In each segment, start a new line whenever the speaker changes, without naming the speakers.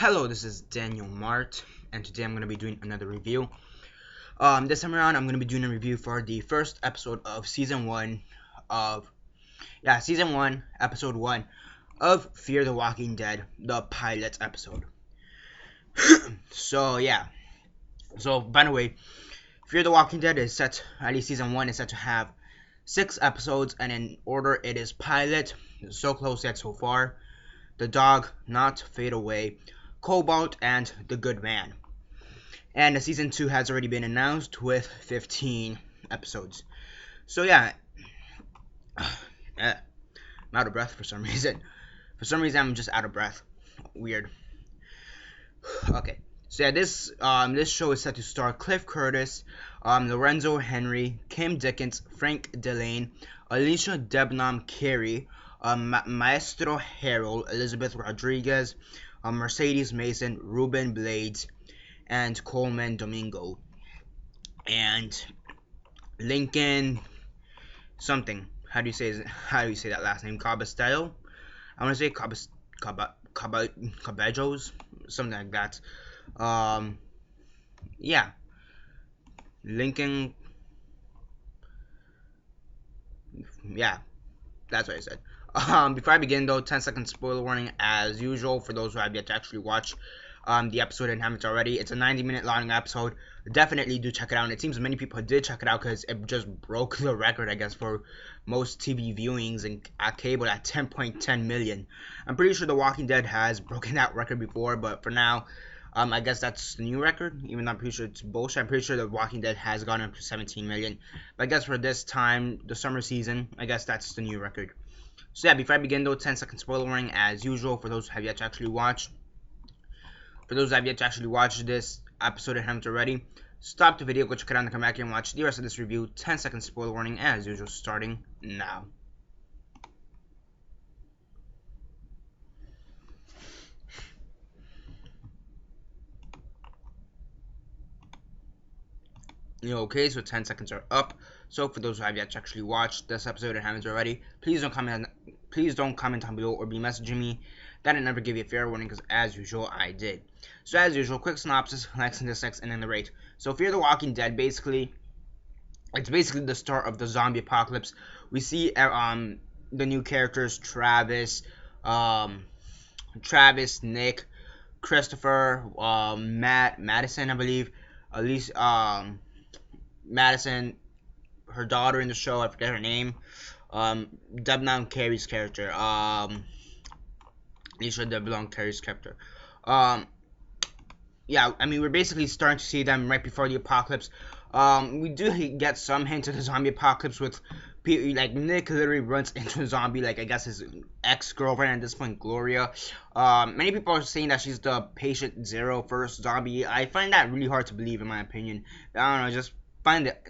Hello, this is Daniel Mart, and today I'm going to be doing another review. This time around, I'm going to be doing a review for the first episode of Season 1 of, Season 1, Episode 1 of Fear the Walking Dead, the pilot episode. So, by the way, Fear the Walking Dead is set, at least Season 1 is set to have 6 episodes, and in order it is pilot, so close yet so far, The Dog, Not Fade Away, Cobalt, and The Good Man. And the season 2 has already been announced with 15 episodes. So I'm out of breath for some reason. I'm just out of breath. Weird. Okay. So this show is set to star Cliff Curtis, Lorenzo Henry, Kim Dickens, Frank Delane, Alicia Debnam Carey, Maestro Harold, Elizabeth Rodriguez, Mercedes Mason, Ruben Blades, and Coleman Domingo, and Lincoln something. How do you say that last name? Cabastello? I want to say Cabejos, something like that. Lincoln. Yeah, that's what I said. Before I begin, though, 10-second spoiler warning as usual for those who have yet to actually watch the episode and haven't already. It's a 90-minute long episode. Definitely do check it out. And it seems many people did check it out because it just broke the record, I guess, for most TV viewings and at cable at 10.10 million. I'm pretty sure The Walking Dead has broken that record before, but for now, I guess that's the new record. Even though I'm pretty sure it's bullshit. I'm pretty sure The Walking Dead has gone up to 17 million. But I guess for this time, the summer season, I guess that's the new record. So before I begin though, 10-second spoiler warning as usual for those who have yet to actually watch. For those who have yet to actually watch this episode and haven't already, stop the video, go check it out, and come back here and watch the rest of this review. 10-second spoiler warning as usual, starting now. Okay, so 10 seconds are up. So for those who have yet to actually watch this episode and haven't already, please don't comment down below or be messaging me that I never give you a fair warning, because as usual I did. So as usual, quick synopsis, likes and dislikes, and then the rate. So Fear the Walking Dead, it's basically the start of the zombie apocalypse. We see the new characters Travis, Nick, Christopher, Madison, I believe, Elise, Madison, her daughter in the show, I forget her name, Debnam Carey's character, Alicia Debnam Carey's character. I mean, we're basically starting to see them right before the apocalypse. We do get some hints of the zombie apocalypse with people, like Nick literally runs into a zombie, like I guess his ex-girlfriend at this point, Gloria. Many people are saying that she's the patient zero first zombie. I find that really hard to believe, in my opinion. I don't know, just find it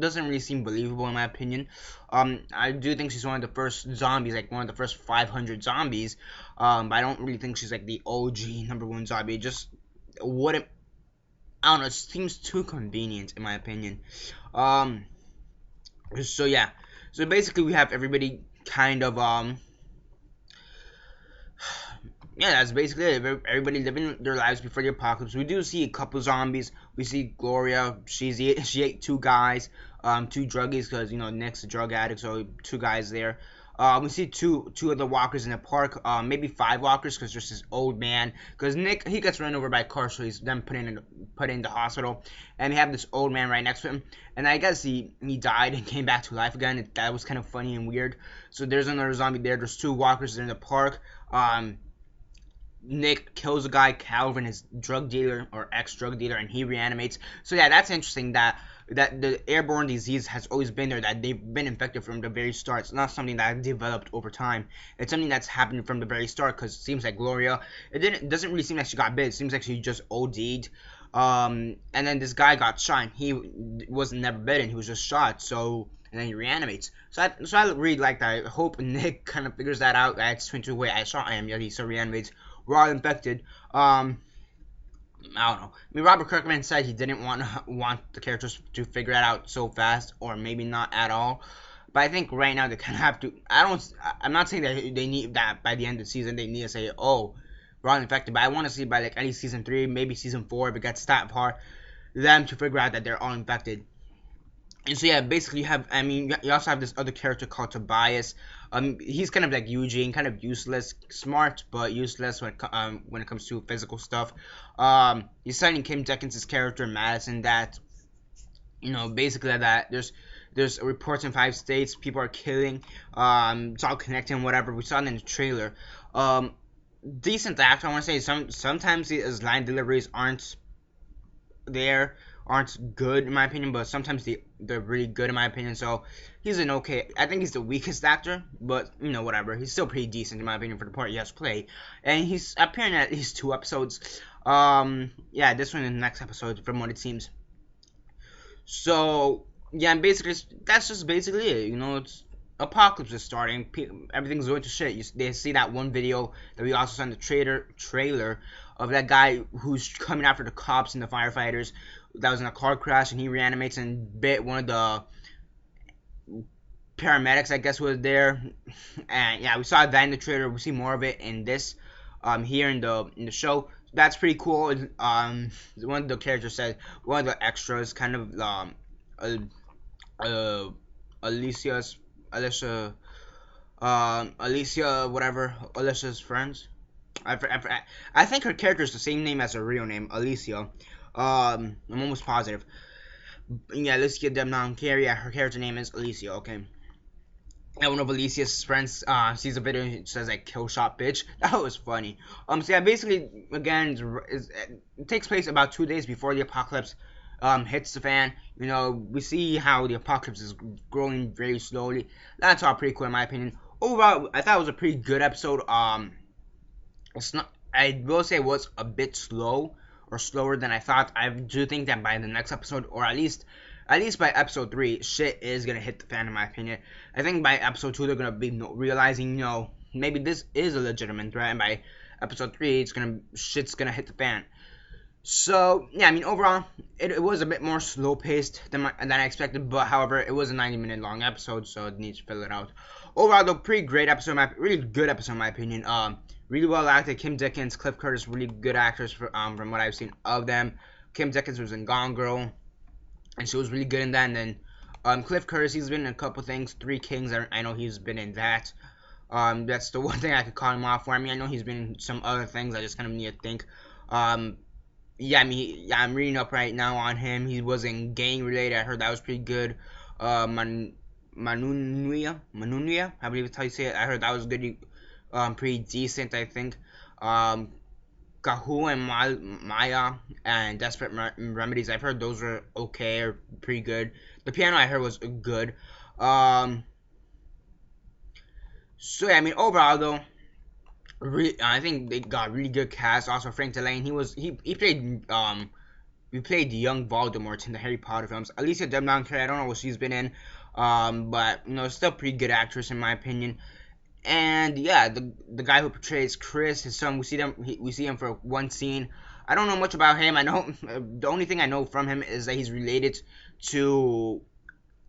doesn't really seem believable, in my opinion. I do think she's one of the first zombies, like one of the first 500 zombies. But I don't really think she's like the OG #1 zombie. It just wouldn't. I don't know. It seems too convenient, in my opinion. So basically we have everybody kind of that's basically it. Everybody living their lives before the apocalypse. We do see a couple zombies. We see Gloria. She ate 2 guys, 2 druggies, because Nick's a drug addict, so 2 guys there. We see two of the walkers in the park, maybe 5 walkers, because there's this old man. Because Nick, he gets run over by a car, so he's then put in the hospital. And we have this old man right next to him. And I guess he died and came back to life again. That was kind of funny and weird. So there's another zombie there. There's 2 walkers in the park. Nick kills a guy, Calvin, his drug dealer or ex-drug dealer, and he reanimates. So that's interesting that the airborne disease has always been there, that they've been infected from the very start. It's not something that developed over time. It's something that's happened from the very start, because it seems like Gloria, it doesn't really seem like she got bit. It seems like she just OD'd. And then this guy got shot. He wasn't never bitten. He was just shot. So and then he reanimates. So I really like that. I hope Nick kind of figures that out. That's 22 way I shot him. Yeah, he so reanimates. We're all infected. I don't know. I mean, Robert Kirkman said he didn't want the characters to figure it out so fast, or maybe not at all. But I think right now they kind of have to. I'm not saying that they need that by the end of the season. They need to say, oh, were all infected. But I want to see by like at least season 3, maybe season 4, if it gets that far, them to figure out that they're all infected. And so yeah, basically you have, I mean, you also have this other character called Tobias. He's kind of like Eugene, kind of useless, smart but useless when it comes to physical stuff. He's citing Kim Deckins' character Madison that, you know, basically that there's reports in 5 states, people are killing, it's all connecting, whatever. We saw it in the trailer. Decent actor, I want to say. Sometimes his line deliveries aren't good in my opinion, but sometimes they're really good in my opinion. So he's an okay. I think he's the weakest actor, but you know, whatever. He's still pretty decent in my opinion for the part he has played, and he's appearing at least 2 episodes. Yeah, this one in the next episode, from what it seems. So yeah, and basically that's just basically it. You know, it's apocalypse is starting. Everything's going to shit. They see that one video that we also saw in the trailer of that guy who's coming after the cops and the firefighters that was in a car crash, and he reanimates and bit one of the paramedics, I guess, was there. And yeah, we saw that in the trailer. We see more of it in this here in the show. That's pretty cool. One of the characters said, one of the extras, kind of Alicia's Alicia, whatever, Alicia's friends. I think her character is the same name as her real name, Alicia. I'm almost positive. Yeah, let's get them down. Yeah, her character name is Alicia. Okay. And one of Alicia's friends sees a video and says like "kill shot bitch." That was funny. So yeah, basically again, it takes place about 2 days before the apocalypse hits the fan. You know, we see how the apocalypse is growing very slowly. That's all pretty cool in my opinion. Overall, I thought it was a pretty good episode. It's not. I will say it was a bit slow or slower than I thought. I do think that by the next episode, or at least by episode 3, shit is gonna hit the fan in my opinion. I think by episode 2 they're gonna be realizing, you know, maybe this is a legitimate threat, and by episode 3 shit's gonna hit the fan. So yeah, I mean overall it was a bit more slow paced than I expected, but however it was a 90-minute long episode, so it needs to fill it out. Overall though, pretty great episode, really good episode in my opinion. Really well acted. Kim Deckins, Cliff Curtis, really good actors from what I've seen of them. Kim Deckins was in Gone Girl, and she was really good in that. And then Cliff Curtis, he's been in a couple things. 3 Kings, I know he's been in that. That's the one thing I could call him off for. I mean, I know he's been in some other things. I just kind of need to think. Yeah, I mean, yeah, I'm reading up right now on him. He was in Gang Related. I heard that was pretty good. Manunia, I believe that's how you say it. I heard that was good. Pretty decent, I think. Kahu and Maya and Desperate Remedies, I've heard those were okay or pretty good. The piano I heard was good. So yeah, I mean overall though, I think they got really good cast. Also Frank Delane, he played we played young Voldemort in the Harry Potter films. Alicia Debnam-Carey, I don't know what she's been in, but you know, still pretty good actress in my opinion. And yeah, the guy who portrays Chris, his son, we see him for one scene. I don't know much about him. I know the only thing I know from him is that he's related to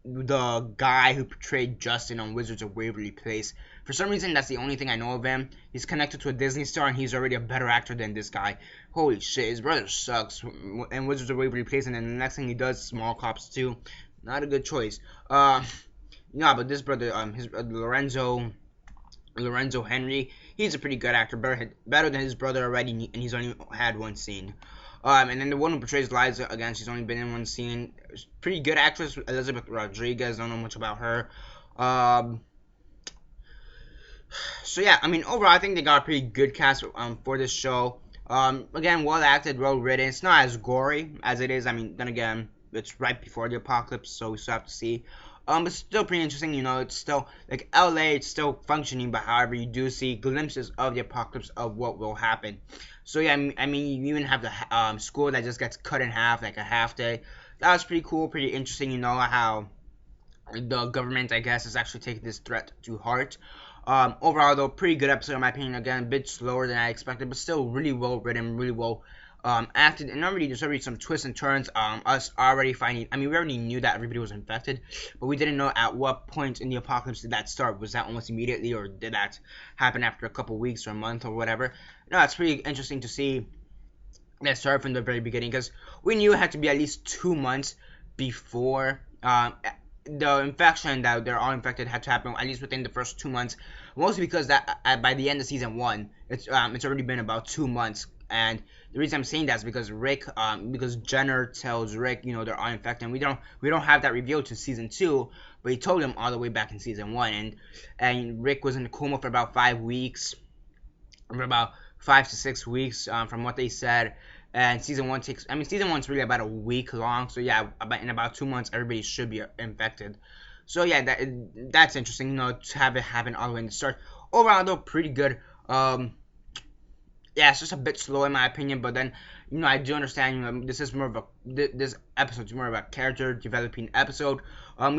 the guy who portrayed Justin on Wizards of Waverly Place. For some reason, that's the only thing I know of him. He's connected to a Disney star, and he's already a better actor than this guy. Holy shit, his brother sucks in Wizards of Waverly Place, and then the next thing he does, Small Cops 2. Not a good choice. No, but this brother, his Lorenzo Henry, he's a pretty good actor, better than his brother already, and he's only had one scene. And then the one who portrays Liza, again, she's only been in one scene. Pretty good actress, Elizabeth Rodriguez, don't know much about her. So yeah, I mean, overall, I think they got a pretty good cast for this show. Again, well acted, well written. It's not as gory as it is. I mean, then again, it's right before the apocalypse, so we still have to see. But still pretty interesting, you know, it's still, like, LA, it's still functioning, but however, you do see glimpses of the apocalypse of what will happen. So, yeah, I mean, you even have the school that just gets cut in half, like a half day. That was pretty cool, pretty interesting, you know, how the government, I guess, is actually taking this threat to heart. Overall, though, pretty good episode, in my opinion. Again, a bit slower than I expected, but still really well written, really well acted, and already there's already some twists and turns. Us already finding, I mean, we already knew that everybody was infected, but we didn't know at what point in the apocalypse did that start. Was that almost immediately, or did that happen after a couple weeks or a month or whatever? No, it's pretty interesting to see that start from the very beginning, because we knew it had to be at least 2 months before the infection, that they're all infected, had to happen at least within the first 2 months. Mostly because that by the end of season 1, it's already been about 2 months. And the reason I'm saying that is because because Jenner tells Rick, they're all infected. And we don't have that revealed to season 2, but he told him all the way back in season 1. And Rick was in a coma for about 5 weeks, for about 5 to 6 weeks, from what they said. And season 1's really about a week long. So yeah, in about 2 months, everybody should be infected. So yeah, that's interesting, to have it happen all the way in the start. Overall, though, pretty good. Yeah, it's just a bit slow in my opinion, but then, I do understand, this is more of this episode's more of a character developing episode. I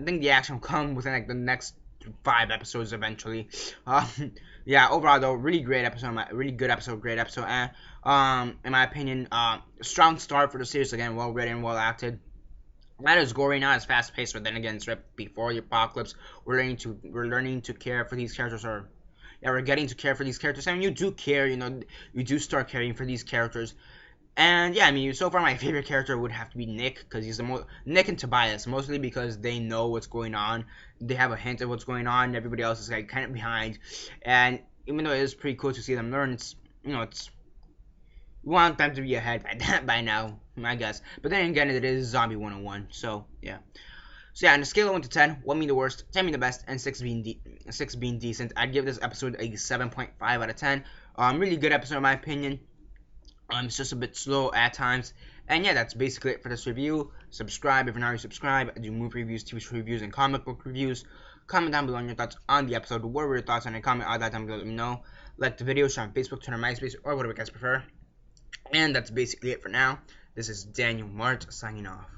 think the action will come within like the next 5 episodes eventually. Yeah, overall though, really great episode, really good episode, great episode, and in my opinion, strong start for the series. Again, well written, well acted. Not as gory, not as fast paced, but then again, it's right before the apocalypse. We're learning to care for these characters, or yeah, we're getting to care for these characters, and you do care, you do start caring for these characters. And yeah, I mean, so far my favorite character would have to be Nick, because he's the most, Nick and Tobias, mostly because they know what's going on, they have a hint of what's going on, and everybody else is like kind of behind. And even though it is pretty cool to see them learn, it's we want them to be ahead by now, I guess. But then again, it is Zombie 101, so yeah. So yeah, on a scale of 1 to 10, 1 being the worst, 10 being the best, and 6 being decent, I'd give this episode a 7.5 out of 10. Really good episode in my opinion. It's just a bit slow at times. And yeah, that's basically it for this review. Subscribe if you're not already subscribed. I do movie reviews, TV show reviews, and comic book reviews. Comment down below on your thoughts on the episode. What were your thoughts on it? Comment all that down below. Let me know. Like the video, share on Facebook, Twitter, MySpace, or whatever you guys prefer. And that's basically it for now. This is Daniel Mart signing off.